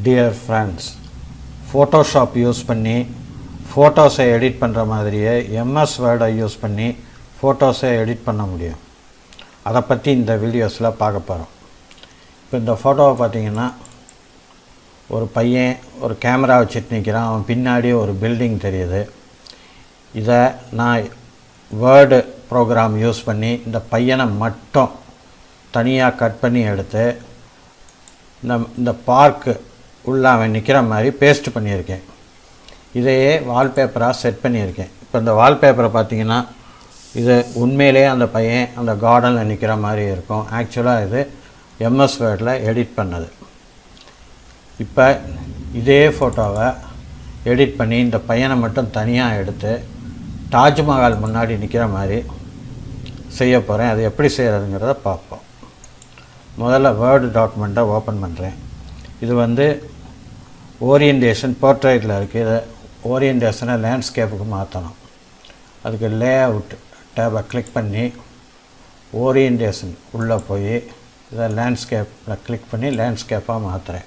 Dear friends, Photoshop use பண்ணி ஃபோட்டோஸை edit பண்ணுற மாதிரியே MS வேர்டை யூஸ் பண்ணி ஃபோட்டோஸை எடிட் பண்ண முடியும். அதை பற்றி இந்த வீடியோஸில் பார்க்க போகிறோம். இப்போ இந்த ஃபோட்டோவை பார்த்தீங்கன்னா ஒரு பையன் ஒரு கேமரா வச்சுட்டு நிற்கிறான். அவன் பின்னாடி ஒரு பில்டிங் தெரியுது. இதை நான் வேர்டு ப்ரோக்ராம் யூஸ் பண்ணி இந்த பையனை மட்டும் தனியாக கட் பண்ணி எடுத்து இந்த பார்க்கு உள்ளே அவன் நிற்கிற மாதிரி பேஸ்ட் பண்ணியிருக்கேன். இதையே வால்பேப்பராக செட் பண்ணியிருக்கேன். இப்போ இந்த வால்பேப்பரை பார்த்திங்கன்னா இது உண்மையிலே அந்த பையன் அந்த கார்டனில் நிற்கிற மாதிரி இருக்கும். ஆக்சுவலாக இது MS வேர்டில் எடிட் பண்ணது. இப்போ இதே ஃபோட்டோவை எடிட் பண்ணி இந்த பையனை மட்டும் தனியாக எடுத்து தாஜ்மஹால் முன்னாடி நிற்கிற மாதிரி செய்ய போகிறேன். அது எப்படி செய்கிறதுங்கிறத பார்ப்போம். முதல்ல வேர்டு டாக்குமெண்ட்டை ஓப்பன் பண்ணுறேன். இது ஓரியன்டேஷன் போர்ட்ரைட்டில் இருக்குது. இதை ஓரியன்டேஷனை லேண்ட்ஸ்கேப்புக்கு மாற்றணும். அதுக்கு லே அவுட் டேபை கிளிக் பண்ணி ஓரியன்டேஷன் உள்ளே போய் இதை லேண்ட்ஸ்கேப்பில் கிளிக் பண்ணி லேண்ட்ஸ்கேப்பாக மாற்றுறேன்.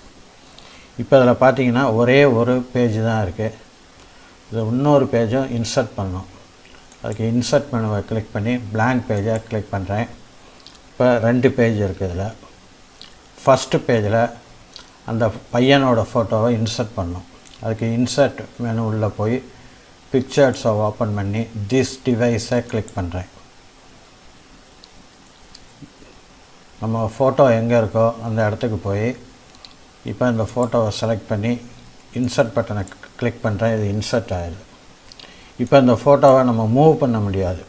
இப்போ இதில் பார்த்தீங்கன்னா ஒரே ஒரு பேஜ் தான் இருக்குது. இது இன்னொரு பேஜும் இன்சர்ட் பண்ணணும். அதுக்கு இன்சர்ட் மெனுவை கிளிக் பண்ணி blank பேஜை கிளிக் பண்ணுறேன். இப்போ 2 பேஜ் இருக்குது. இதில் ஃபஸ்ட்டு பேஜில் அந்த பையனோட ஃபோட்டோவை இன்சர்ட் பண்ணணும். அதுக்கு இன்சர்ட் மெனு உள்ளே போய் பிக்சர்ஸை ஓப்பன் பண்ணி திஸ் டிவைஸை கிளிக் பண்ணுறேன். நம்ம ஃபோட்டோ எங்கே இருக்கோ அந்த இடத்துக்கு போய் இப்போ இந்த ஃபோட்டோவை செலக்ட் பண்ணி இன்சர்ட் பட்டனை கிளிக் பண்ணுறேன். இது இன்சர்ட் ஆகிடுது. இப்போ இந்த ஃபோட்டோவை நம்ம மூவ் பண்ண முடியாது.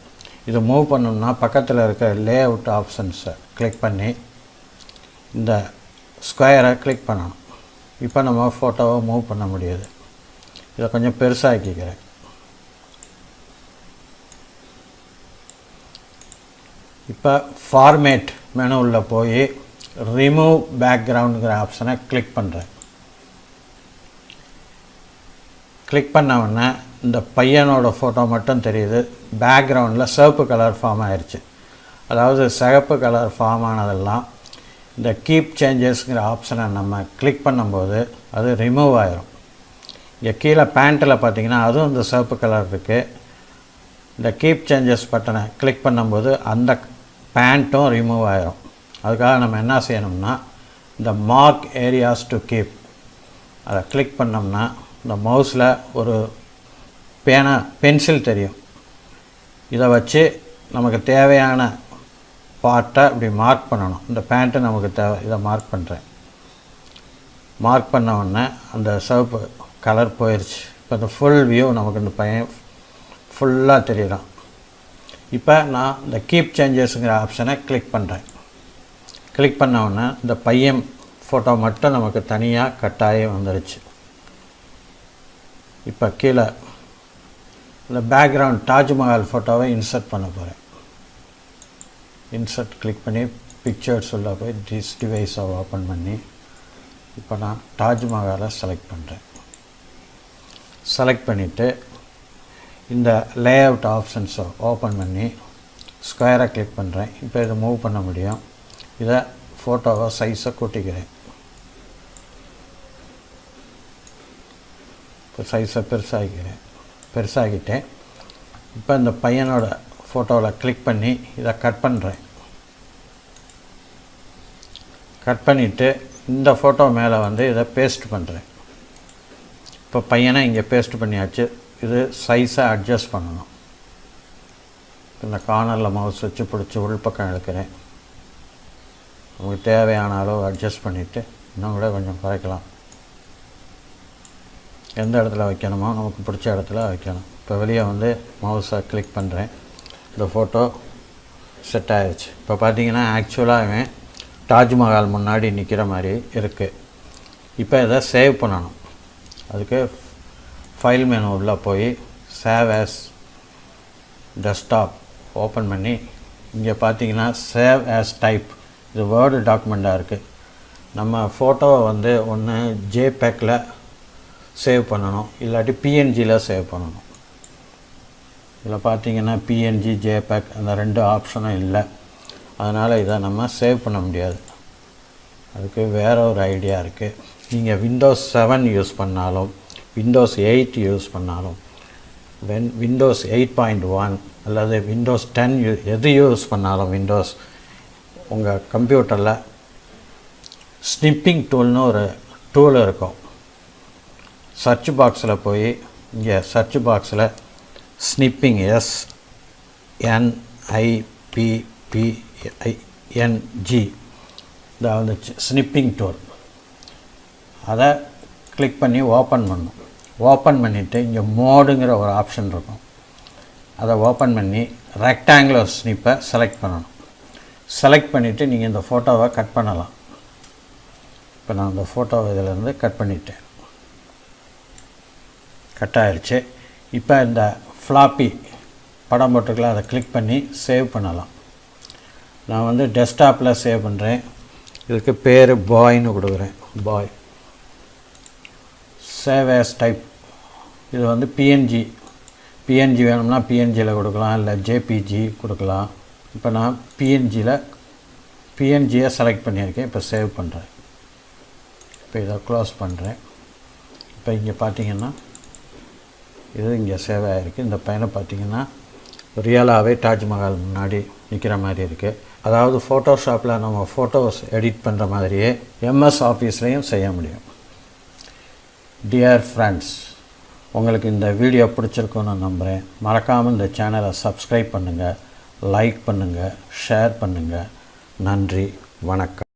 இது மூவ் பண்ணோம்னா பக்கத்தில் இருக்க லே அவுட் ஆப்ஷன்ஸை கிளிக் பண்ணி இந்த ஸ்கொயரை கிளிக் பண்ணணும். இப்போ நம்ம ஃபோட்டோவை மூவ் பண்ண முடியுது. இதை கொஞ்சம் பெருசாக்கிக்கிறேன். இப்போ ஃபார்மேட் மெனுவில் போய் ரிமூவ் பேக்ரவுண்டுங்கிற ஆப்ஷனை கிளிக் பண்ணுறேன். கிளிக் பண்ண உடனே இந்த பையனோட ஃபோட்டோ மட்டும் தெரியுது. பேக்ரவுண்டில் சிவப்பு கலர் ஃபார்ம் ஆயிடுச்சு. அதாவது சிவப்பு கலர் ஃபார்ம் ஆனதெல்லாம் இந்த கீப் சேஞ்சஸ்ங்கிற ஆப்ஷனை நம்ம கிளிக் பண்ணும்போது அது ரிமூவ் ஆகிரும். இங்கே கீழே பேண்ட்டில் பார்த்திங்கன்னா அதுவும் இந்த சிவப்பு கலர் இருக்குது. இந்த கீப் சேஞ்சஸ் பட்டனை கிளிக் பண்ணும்போது அந்த பேண்ட்டும் ரிமூவ் ஆகிரும். அதுக்காக நம்ம என்ன செய்யணும்னா இந்த மார்க் ஏரியாஸ் டு கீப் அதை கிளிக் பண்ணோம்னா இந்த மவுஸில் ஒரு பென்சில் தெரியும். இதை வச்சு நமக்கு தேவையான பார்ட்டை இப்படி மார்க் பண்ணணும். இந்த பேண்ட்டு நமக்கு தேவை. இதை மார்க் பண்ணுறேன். மார்க் பண்ண உடனே அந்த சிவப்பு கலர் போயிடுச்சு. இப்போ இந்த ஃபுல் வியூ நமக்கு இந்த பையன் ஃபுல்லாக தெரியலாம். இப்போ நான் இந்த கீப் சேஞ்சஸுங்கிற ஆப்ஷனை கிளிக் பண்ணுறேன். கிளிக் பண்ண உடனே இந்த பையன் ஃபோட்டோ மட்டும் நமக்கு தனியாக கட்டாயி வந்துடுச்சு. இப்போ கீழே இந்த பேக்ரவுண்ட் தாஜ்மஹால் ஃபோட்டோவை இன்சர்ட் பண்ண போகிறேன். இன்சர்ட் கிளிக் பண்ணி பிக்சர்ஸ் உள்ள போய் திஸ் டிவைஸை ஓப்பன் பண்ணி இப்போ நான் தாஜ்மஹாலை செலக்ட் பண்ணுறேன். செலக்ட் பண்ணிவிட்டு இந்த லே அவுட் ஆப்ஷன்ஸை ஓப்பன் பண்ணி ஸ்கொயரை கிளிக் பண்ணுறேன். இப்போ இதை மூவ் பண்ண முடியும். இதை ஃபோட்டோவை சைஸை கூட்டிக்கிறேன். இப்போ சைஸை பெருசாகிட்டேன். இப்போ இந்த பையனோட ஃபோட்டோவில் கிளிக் பண்ணி இதை கட் பண்ணுறேன். கட் பண்ணிவிட்டு இந்த ஃபோட்டோ மேலே இதை பேஸ்ட் பண்ணுறேன். இப்போ பையனை இங்கே பேஸ்ட் பண்ணியாச்சு. இது சைஸை அட்ஜஸ்ட் பண்ணணும். இந்த கார்னரில் மவுஸ் வச்சு பிடிச்சி உள்பக்கம் இழுக்கிறேன். நமக்கு தேவையான அளவு அட்ஜஸ்ட் பண்ணிவிட்டு இன்னும் கூட கொஞ்சம் குறைக்கலாம். எந்த இடத்துல வைக்கணுமோ நமக்கு பிடிச்ச இடத்துல வைக்கணும். இப்போ வெளியே மவுஸை கிளிக் பண்ணுறேன். இந்த ஃபோட்டோ செட் ஆகிடுச்சு. இப்போ பார்த்தீங்கன்னா ஆக்சுவலாக தாஜ்மஹால் முன்னாடி நிற்கிற மாதிரி இருக்குது. இப்போ இதை சேவ் பண்ணணும். அதுக்கு ஃபைல் மெனு உள்ளே போய் சேவ் ஆஸ் டெஸ்க்டாப் ஓப்பன் பண்ணி இங்கே பார்த்தீங்கன்னா சேவ் ஆஸ் டைப் இது வேர்டு டாக்குமெண்ட்டாக இருக்குது. நம்ம ஃபோட்டோவை ஒன்று ஜேபேக்கில் சேவ் பண்ணணும், இல்லாட்டி பிஎன்ஜியில் சேவ் பண்ணணும். இதில் பார்த்தீங்கன்னா பிஎன்ஜி ஜேபேக் அந்த 2 ஆப்ஷனும் இல்லை. அதனால் இதை நம்ம சேவ் பண்ண முடியாது. அதுக்கு வேறு ஒரு ஐடியா இருக்குது. நீங்கள் விண்டோஸ் 7 யூஸ் பண்ணாலும் விண்டோஸ் 8 யூஸ் பண்ணாலும் விண்டோஸ் 8.1 அல்லது விண்டோஸ் 10 எது யூஸ் பண்ணாலும் விண்டோஸ் உங்கள் கம்ப்யூட்டரில் ஸ்னிப்பிங் டூல்னு ஒரு டூல் இருக்கும். சர்ச் பாக்ஸில் போய் இங்கே சர்ச் பாக்ஸில் ஸ்னிப்பிங் SNIPPING இதை வந்துச்சு ஸ்னிப்பிங் டூல். அதை கிளிக் பண்ணி ஓப்பன் பண்ணணும். ஓப்பன் பண்ணிவிட்டு இங்கே மோடுங்கிற ஒரு ஆப்ஷன் இருக்கும். அதை ஓப்பன் பண்ணி ரெக்டாங்குலர் ஸ்னிப்பை செலக்ட் பண்ணணும். செலக்ட் பண்ணிவிட்டு நீங்கள் இந்த ஃபோட்டோவை கட் பண்ணலாம். இப்போ நான் இந்த ஃபோட்டோவை இதிலேருந்து கட் பண்ணிட்டேன். கட் ஆகிடுச்சு. இப்போ இந்த ஃப்ளாப்பி படம் போட்டுக்கலாம், அதை கிளிக் பண்ணி சேவ் பண்ணலாம். நான் வந்து டெஸ்க்டாப்பில் சேவ் பண்ணுறேன். இதுக்கு பேர் பாய்னு கொடுக்குறேன். பாய் சேவ் ஆஸ் டைப். இது வந்து பிஎன்ஜி வேணும்னா பிஎன்ஜியில் கொடுக்கலாம், இல்லை ஜேபிஜி கொடுக்கலாம். இப்போ நான் பிஎன்ஜியை செலக்ட் பண்ணியிருக்கேன். இப்போ சேவ் பண்ணுறேன். இப்போ இதை க்ளோஸ் பண்ணுறேன். இப்போ இங்கே பார்த்தீங்கன்னா இது இங்கே சேவ் ஆகிருக்கு. இந்த பையனை பார்த்தீங்கன்னா ரியலாகவே தாஜ்மஹால் முன்னாடி நிற்கிற மாதிரி இருக்குது. அதாவது ஃபோட்டோஷாப்பில் நம்ம ஃபோட்டோஸ் எடிட் பண்ணுற மாதிரியே எம்எஸ் ஆஃபீஸ்லேயும் செய்ய முடியும். டியர் ஃப்ரெண்ட்ஸ், உங்களுக்கு இந்த வீடியோ பிடிச்சிருக்குன்னு நம்புகிறேன். மறக்காமல் இந்த சேனலை சப்ஸ்கிரைப் பண்ணுங்கள், லைக் பண்ணுங்கள், ஷேர் பண்ணுங்கள். நன்றி, வணக்கம்.